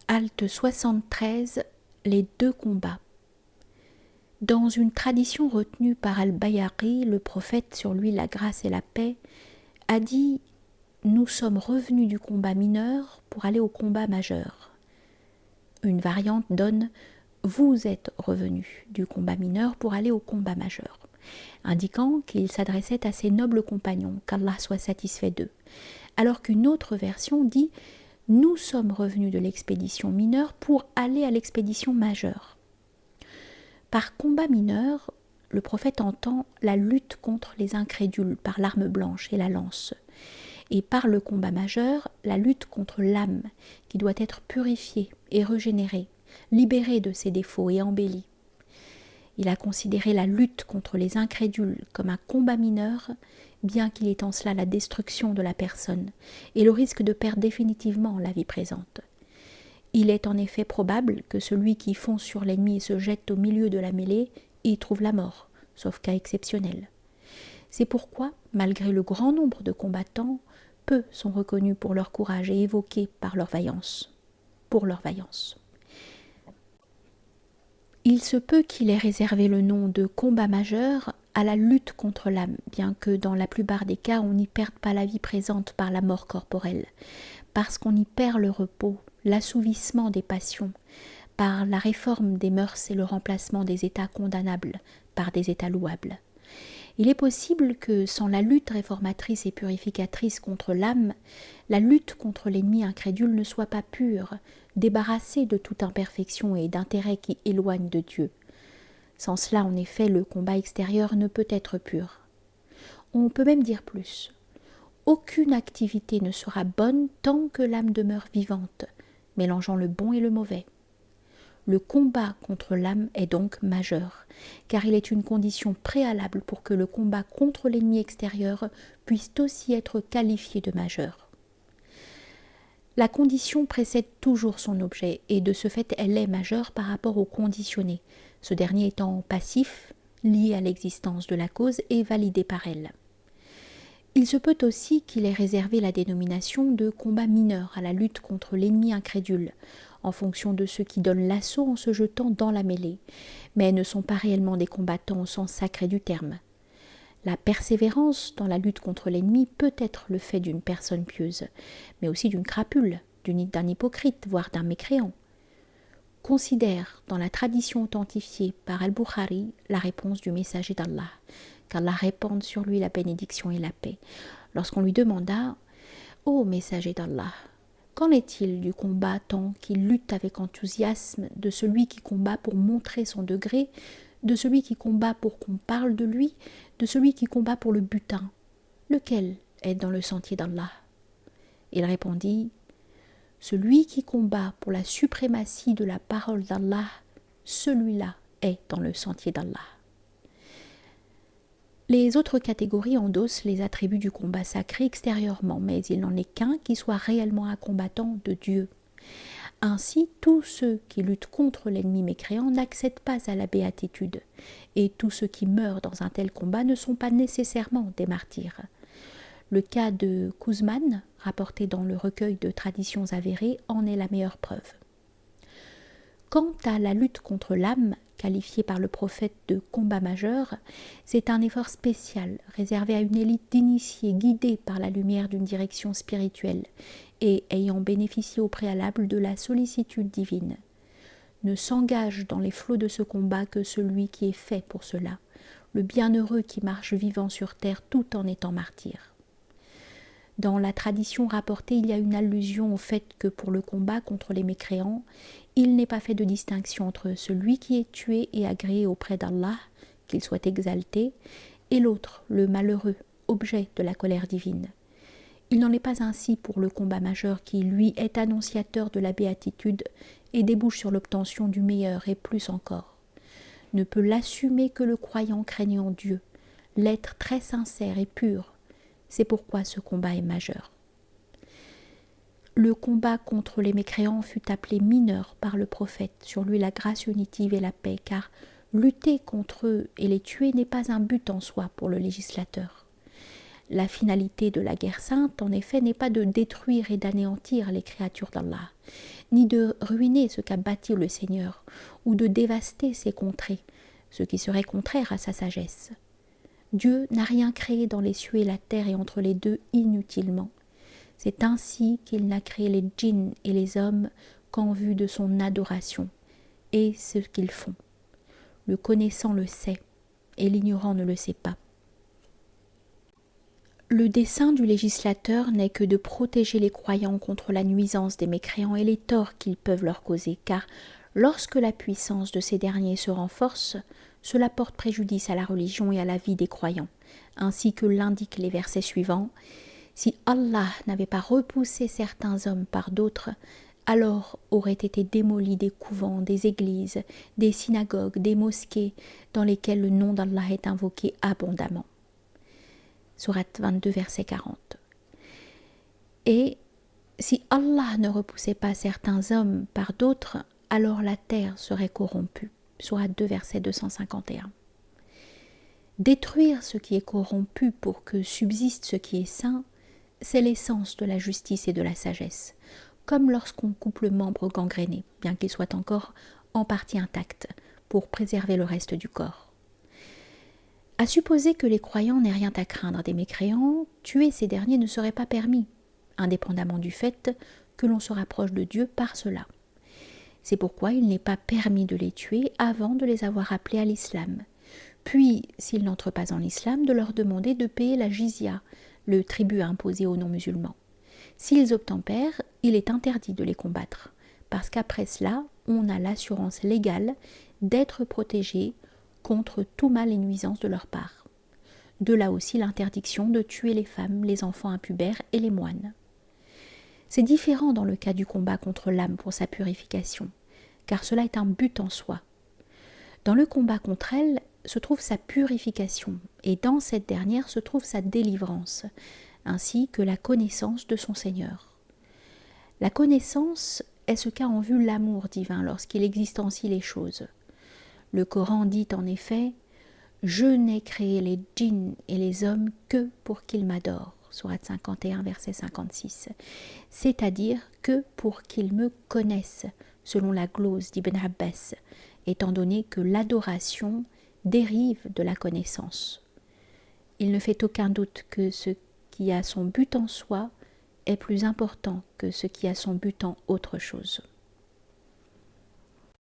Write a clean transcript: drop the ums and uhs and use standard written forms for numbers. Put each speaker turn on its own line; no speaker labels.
Halte 73, les deux combats. Dans une tradition retenue par Al-Bayhaqi, le prophète, sur lui la grâce et la paix, a dit « Nous sommes revenus du combat mineur pour aller au combat majeur ». Une variante donne « Vous êtes revenus du combat mineur pour aller au combat majeur », indiquant qu'il s'adressait à ses nobles compagnons, qu'Allah soit satisfait d'eux. Alors qu'une autre version dit « Nous sommes revenus de l'expédition mineure pour aller à l'expédition majeure ». Par combat mineur, le prophète entend la lutte contre les incrédules par l'arme blanche et la lance, et par le combat majeur, la lutte contre l'âme qui doit être purifiée et régénérée, libérée de ses défauts et embellie. Il a considéré la lutte contre les incrédules comme un combat mineur, bien qu'il y ait en cela la destruction de la personne et le risque de perdre définitivement la vie présente. Il est en effet probable que celui qui fonce sur l'ennemi et se jette au milieu de la mêlée y trouve la mort, sauf cas exceptionnel. C'est pourquoi, malgré le grand nombre de combattants, peu sont reconnus pour leur courage et évoqués par leur vaillance. Il se peut qu'il ait réservé le nom de combat majeur à la lutte contre l'âme, bien que dans la plupart des cas on n'y perde pas la vie présente par la mort corporelle, parce qu'on y perd le repos, l'assouvissement des passions, par la réforme des mœurs et le remplacement des états condamnables par des états louables. Il est possible que sans la lutte réformatrice et purificatrice contre l'âme, la lutte contre l'ennemi incrédule ne soit pas pure, débarrassée de toute imperfection et d'intérêt qui éloigne de Dieu. Sans cela, en effet, le combat extérieur ne peut être pur. On peut même dire plus. Aucune activité ne sera bonne tant que l'âme demeure vivante, mélangeant le bon et le mauvais. Le combat contre l'âme est donc majeur, car il est une condition préalable pour que le combat contre l'ennemi extérieur puisse aussi être qualifié de majeur. La condition précède toujours son objet, et de ce fait elle est majeure par rapport au conditionné, ce dernier étant passif, lié à l'existence de la cause et validé par elle. Il se peut aussi qu'il ait réservé la dénomination de combat mineur à la lutte contre l'ennemi incrédule, en fonction de ceux qui donnent l'assaut en se jetant dans la mêlée, mais ne sont pas réellement des combattants au sens sacré du terme. La persévérance dans la lutte contre l'ennemi peut être le fait d'une personne pieuse, mais aussi d'une crapule, d'un hypocrite, voire d'un mécréant. Considère dans la tradition authentifiée par Al-Bukhari la réponse du messager d'Allah, qu'Allah répande sur lui la bénédiction et la paix, lorsqu'on lui demanda « Ô messager d'Allah, qu'en est-il du combattant qui lutte avec enthousiasme, de celui qui combat pour montrer son degré, de celui qui combat pour qu'on parle de lui, de celui qui combat pour le butin? Lequel est dans le sentier d'Allah ?» Il répondit « Celui qui combat pour la suprématie de la parole d'Allah, celui-là est dans le sentier d'Allah. » Les autres catégories endossent les attributs du combat sacré extérieurement, mais il n'en est qu'un qui soit réellement un combattant de Dieu. Ainsi, tous ceux qui luttent contre l'ennemi mécréant n'accèdent pas à la béatitude, et tous ceux qui meurent dans un tel combat ne sont pas nécessairement des martyrs. Le cas de Kuzman, rapporté dans le recueil de traditions avérées, en est la meilleure preuve. Quant à la lutte contre l'âme, qualifiée par le prophète de combat majeur, c'est un effort spécial réservé à une élite d'initiés guidés par la lumière d'une direction spirituelle et ayant bénéficié au préalable de la sollicitude divine. Ne s'engage dans les flots de ce combat que celui qui est fait pour cela, le bienheureux qui marche vivant sur terre tout en étant martyr. Dans la tradition rapportée, il y a une allusion au fait que pour le combat contre les mécréants, il n'est pas fait de distinction entre celui qui est tué et agréé auprès d'Allah, qu'il soit exalté, et l'autre, le malheureux, objet de la colère divine. Il n'en est pas ainsi pour le combat majeur qui, lui, est annonciateur de la béatitude et débouche sur l'obtention du meilleur et plus encore. Ne peut l'assumer que le croyant craignant Dieu, l'être très sincère et pur. C'est pourquoi ce combat est majeur. Le combat contre les mécréants fut appelé mineur par le prophète, sur lui la grâce unitive et la paix, car lutter contre eux et les tuer n'est pas un but en soi pour le législateur. La finalité de la guerre sainte, en effet, n'est pas de détruire et d'anéantir les créatures d'Allah, ni de ruiner ce qu'a bâti le Seigneur, ou de dévaster ses contrées, ce qui serait contraire à sa sagesse. Dieu n'a rien créé dans les cieux et la terre et entre les deux inutilement. C'est ainsi qu'il n'a créé les djinns et les hommes qu'en vue de son adoration, et ce qu'ils font. Le connaissant le sait, et l'ignorant ne le sait pas. Le dessein du législateur n'est que de protéger les croyants contre la nuisance des mécréants et les torts qu'ils peuvent leur causer, car lorsque la puissance de ces derniers se renforce, cela porte préjudice à la religion et à la vie des croyants, ainsi que l'indiquent les versets suivants. Si Allah n'avait pas repoussé certains hommes par d'autres, alors auraient été démolis des couvents, des églises, des synagogues, des mosquées, dans lesquelles le nom d'Allah est invoqué abondamment. Sourate 22, verset 40. Et si Allah ne repoussait pas certains hommes par d'autres, alors la terre serait corrompue. Sourate 2, verset 251. Détruire ce qui est corrompu pour que subsiste ce qui est saint, c'est l'essence de la justice et de la sagesse, comme lorsqu'on coupe le membre gangréné, bien qu'il soit encore en partie intact, pour préserver le reste du corps. À supposer que les croyants n'aient rien à craindre des mécréants, tuer ces derniers ne serait pas permis, indépendamment du fait que l'on se rapproche de Dieu par cela. C'est pourquoi il n'est pas permis de les tuer avant de les avoir appelés à l'islam. Puis, s'ils n'entrent pas en islam, de leur demander de payer la jizya, le tribut imposé aux non-musulmans. S'ils obtempèrent, il est interdit de les combattre, parce qu'après cela, on a l'assurance légale d'être protégé contre tout mal et nuisance de leur part. De là aussi l'interdiction de tuer les femmes, les enfants impubères et les moines. C'est différent dans le cas du combat contre l'âme pour sa purification, car cela est un but en soi. Dans le combat contre elle se trouve sa purification, et dans cette dernière se trouve sa délivrance, ainsi que la connaissance de son Seigneur. La connaissance est ce qu'a en vue l'amour divin lorsqu'il existencie les choses. Le Coran dit en effet « Je n'ai créé les djinns et les hommes que pour qu'ils m'adorent » Sourate 51, verset 56, c'est-à-dire que pour qu'ils me connaissent, selon la glose d'Ibn Abbas, étant donné que l'adoration dérive de la connaissance. Il ne fait aucun doute que ce qui a son but en soi est plus important que ce qui a son but en autre chose.